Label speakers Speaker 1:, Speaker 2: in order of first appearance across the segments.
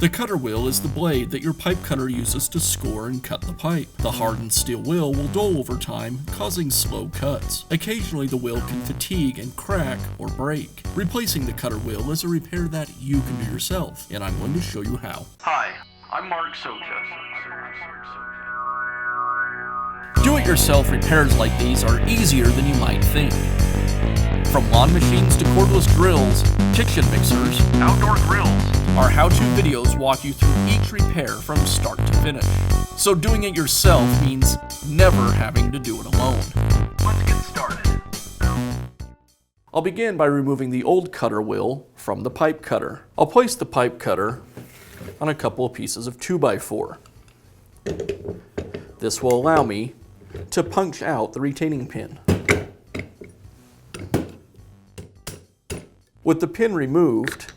Speaker 1: The cutter wheel is the blade that your pipe cutter uses to score and cut the pipe. The hardened steel wheel will dull over time, causing slow cuts. Occasionally the wheel can fatigue and crack or break. Replacing the cutter wheel is a repair that you can do yourself, and I'm going to show you how.
Speaker 2: Hi, I'm Mark Socha.
Speaker 1: Do-it-yourself repairs like these are easier than you might think. From lawn machines to cordless drills, kitchen mixers,
Speaker 2: Outdoor grills.
Speaker 1: our how-to videos walk you through each repair from start to finish. So doing it yourself means never having to do it alone.
Speaker 2: Let's get started.
Speaker 1: I'll begin by removing the old cutter wheel from the pipe cutter. I'll place the pipe cutter on a couple of pieces of 2x4. This will allow me to punch out the retaining pin. With the pin removed,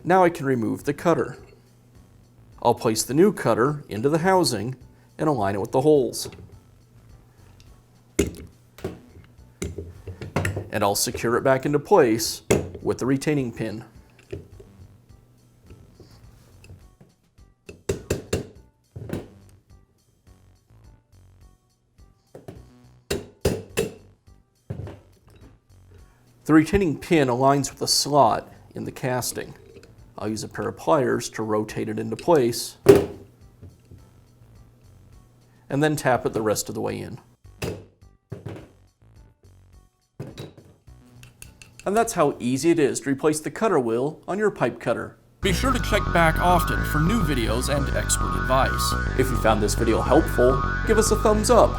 Speaker 1: now I can remove the cutter. I'll place the new cutter into the housing and align it with the holes. And I'll secure it back into place with the retaining pin. The retaining pin aligns with the slot in the casting. I'll use a pair of pliers to rotate it into place and then tap it the rest of the way in. And that's how easy it is to replace the cutter wheel on your pipe cutter. Be sure to check back often for new videos and expert advice. If you found this video helpful, give us a thumbs up